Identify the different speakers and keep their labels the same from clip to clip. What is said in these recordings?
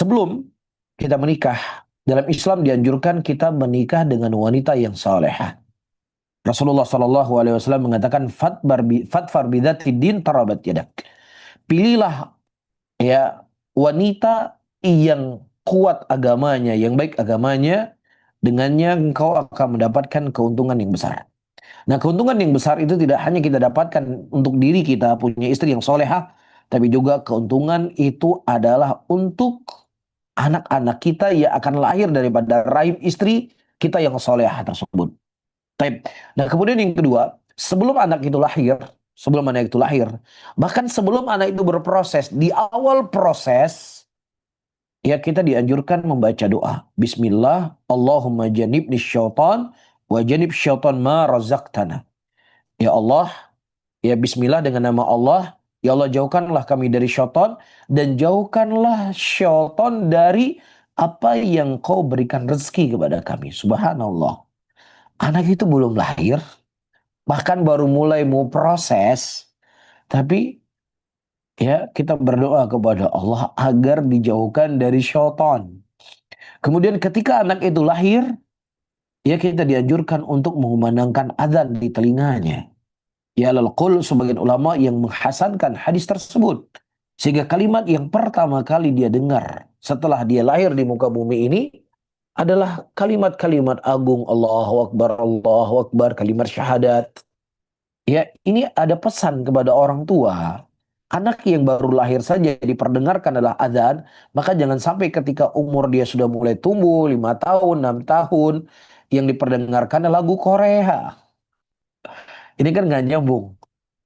Speaker 1: sebelum kita menikah, dalam Islam dianjurkan kita menikah dengan wanita yang salehah. Rasulullah Shallallahu Alaihi Wasallam mengatakan fatfar bidzati din tarabat yadak. Pilihlah ya wanita yang kuat agamanya, yang baik agamanya, dengannya engkau akan mendapatkan keuntungan yang besar. Nah, keuntungan yang besar itu tidak hanya kita dapatkan untuk diri kita punya istri yang solehah, tapi juga keuntungan itu adalah untuk anak-anak kita yang akan lahir daripada rahim istri kita yang solehah tersebut. Taib. Nah, kemudian yang kedua, sebelum anak itu lahir, bahkan sebelum anak itu berproses, di awal proses, ya kita dianjurkan membaca doa. Bismillah, Allahumma janibni syaitan, wa janib syaitan ma razaqtana. Ya Allah, ya Bismillah dengan nama Allah, ya Allah jauhkanlah kami dari syaitan, dan jauhkanlah syaitan dari apa yang kau berikan rezeki kepada kami. Subhanallah. Anak itu belum lahir, bahkan baru mulai mau proses, tapi ya kita berdoa kepada Allah agar dijauhkan dari syaitan. Kemudian ketika anak itu lahir, ya kita dianjurkan untuk mengumandangkan azan di telinganya. Ya lal-qul, sebagian ulama yang menghasankan hadis tersebut. Sehingga kalimat yang pertama kali dia dengar setelah dia lahir di muka bumi ini adalah kalimat-kalimat agung Allahu Akbar, kalimat syahadat. Ya, ini ada pesan kepada orang tua. Anak yang baru lahir saja diperdengarkan adalah azan, maka jangan sampai ketika umur dia sudah mulai tumbuh 5 tahun, 6 tahun, yang diperdengarkan adalah lagu Korea. Ini kan nggak nyambung.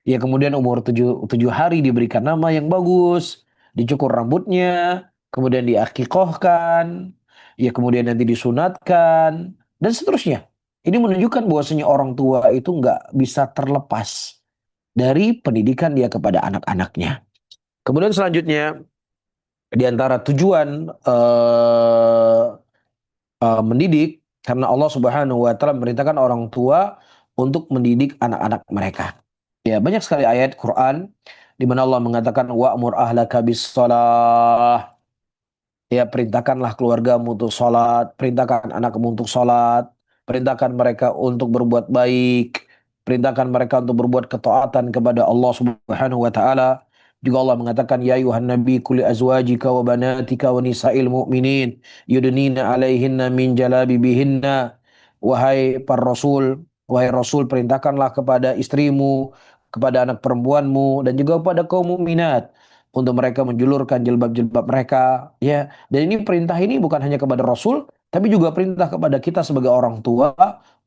Speaker 1: Ya kemudian umur 7 hari diberikan nama yang bagus, dicukur rambutnya, kemudian diakikohkan, ya kemudian nanti disunatkan, dan seterusnya. Ini menunjukkan bahwasanya orang tua itu nggak bisa terlepas dari pendidikan dia kepada anak-anaknya. Kemudian selanjutnya, di antara tujuan mendidik, karena Allah Subhanahu wa taala memerintahkan orang tua untuk mendidik anak-anak mereka. Ya, banyak sekali ayat Quran di mana Allah mengatakan wa'mur ahlaka bis-shalah. Ya, perintahkanlah keluargamu untuk salat, perintahkan anakmu untuk salat, perintahkan mereka untuk berbuat baik, perintahkan mereka untuk berbuat ketaatan kepada Allah Subhanahu wa taala. Juga Allah mengatakan ya ayuhan nabi qul azwajika wa banatika wa nisa'il mu'minin yudnina 'alaihinna min jalabibihinna. Wahai para rasul, wahai rasul, perintahkanlah kepada istrimu, kepada anak perempuanmu, dan juga kepada kaum mukminat untuk mereka menjulurkan jilbab-jilbab mereka, ya. Dan ini perintah ini bukan hanya kepada Rasul, tapi juga perintah kepada kita sebagai orang tua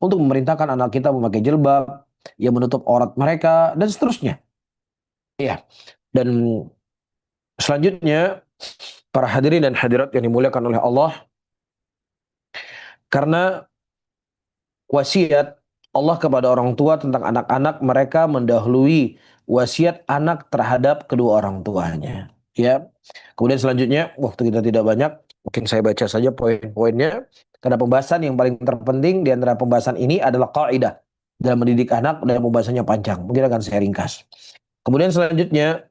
Speaker 1: untuk memerintahkan anak kita memakai jilbab yang menutup aurat mereka dan seterusnya. Ya. Dan selanjutnya, para hadirin dan hadirat yang dimuliakan oleh Allah, karena wasiat Allah kepada orang tua tentang anak-anak, mereka mendahului wasiat anak terhadap kedua orang tuanya. Ya. Kemudian selanjutnya, waktu kita tidak banyak, mungkin saya baca saja poin-poinnya. Karena pembahasan yang paling terpenting di antara pembahasan ini adalah kaidah dalam mendidik anak, dan pembahasannya panjang. Mungkin akan saya ringkas. Kemudian selanjutnya,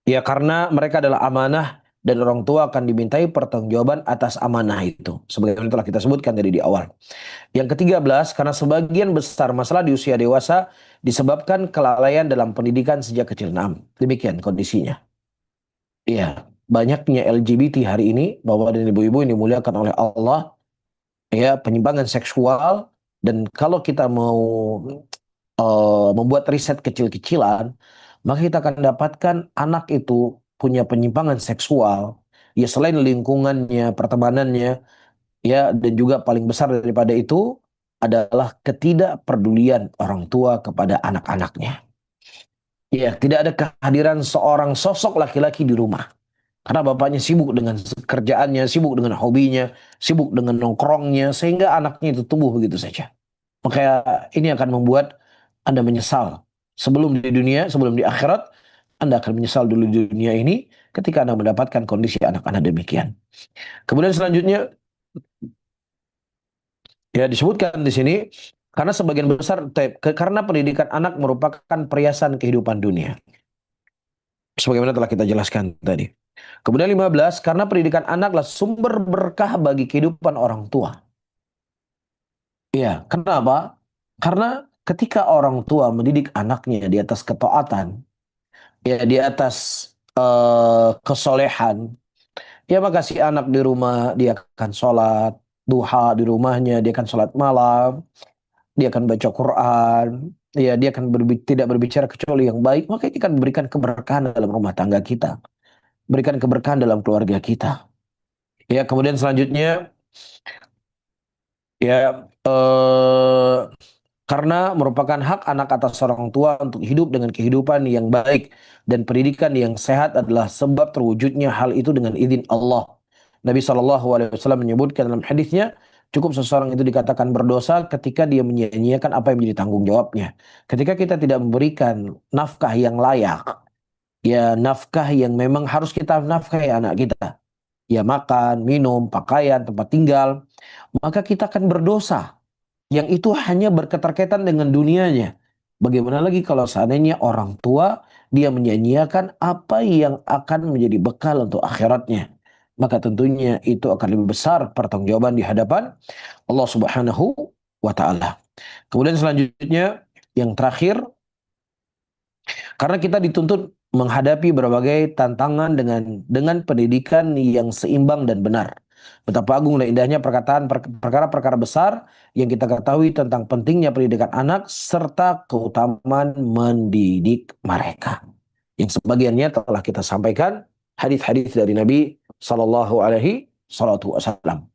Speaker 1: ya karena mereka adalah amanah dan orang tua akan dimintai pertanggungjawaban atas amanah itu. Sebagaimana telah kita sebutkan tadi di awal. Yang ke-13, karena sebagian besar masalah di usia dewasa disebabkan kelalaian dalam pendidikan sejak kecil. Nah, demikian kondisinya. Iya, banyaknya LGBT hari ini, bapak dan ibu-ibu yang dimuliakan oleh Allah, ya penyimpangan seksual, dan kalau kita mau membuat riset kecil-kecilan, maka kita akan dapatkan anak itu punya penyimpangan seksual, ya selain lingkungannya, pertemanannya, ya, dan juga paling besar daripada itu adalah ketidakpedulian orang tua kepada anak-anaknya. Ya, tidak ada kehadiran seorang sosok laki-laki di rumah. Karena bapaknya sibuk dengan kerjaannya, sibuk dengan hobinya, sibuk dengan nongkrongnya, sehingga anaknya itu tumbuh begitu saja. Maka ini akan membuat Anda menyesal. Sebelum di dunia, sebelum di akhirat, Anda akan menyesal dulu di dunia ini ketika Anda mendapatkan kondisi anak-anak demikian. Kemudian selanjutnya, ya disebutkan di sini, karena sebagian besar, karena pendidikan anak merupakan perhiasan kehidupan dunia. Sebagaimana telah kita jelaskan tadi. Kemudian 15, karena pendidikan anaklah sumber berkah bagi kehidupan orang tua. Iya, kenapa? Karena ketika orang tua mendidik anaknya di atas ketaatan, ya di atas kesolehan, ya maka si anak di rumah dia akan sholat duha di rumahnya, dia akan sholat malam, dia akan baca Quran, ya dia akan tidak berbicara kecuali yang baik, maka ini akan memberikan keberkahan dalam rumah tangga kita, berikan keberkahan dalam keluarga kita. Ya, kemudian selanjutnya ya karena merupakan hak anak atas orang tua untuk hidup dengan kehidupan yang baik dan pendidikan yang sehat adalah sebab terwujudnya hal itu dengan izin Allah. Nabi SAW menyebutkan dalam hadisnya, cukup seseorang itu dikatakan berdosa ketika dia menyia-nyiakan apa yang menjadi tanggung jawabnya. Ketika kita tidak memberikan nafkah yang layak, ya nafkah yang memang harus kita nafkahi anak kita, ya makan, minum, pakaian, tempat tinggal, maka kita akan berdosa yang itu hanya berketerkaitan dengan dunianya. Bagaimana lagi kalau seandainya orang tua dia menyanyiakan apa yang akan menjadi bekal untuk akhiratnya. Maka tentunya itu akan lebih besar pertanggungjawaban di hadapan Allah Subhanahu wa taala. Kemudian selanjutnya yang terakhir, karena kita dituntut menghadapi berbagai tantangan dengan pendidikan yang seimbang dan benar. Betapa agung dan indahnya perkara-perkara besar yang kita ketahui tentang pentingnya pendidikan anak serta keutamaan mendidik mereka. Yang sebagiannya telah kita sampaikan hadis-hadis dari Nabi Sallallahu Alaihi Wasallam.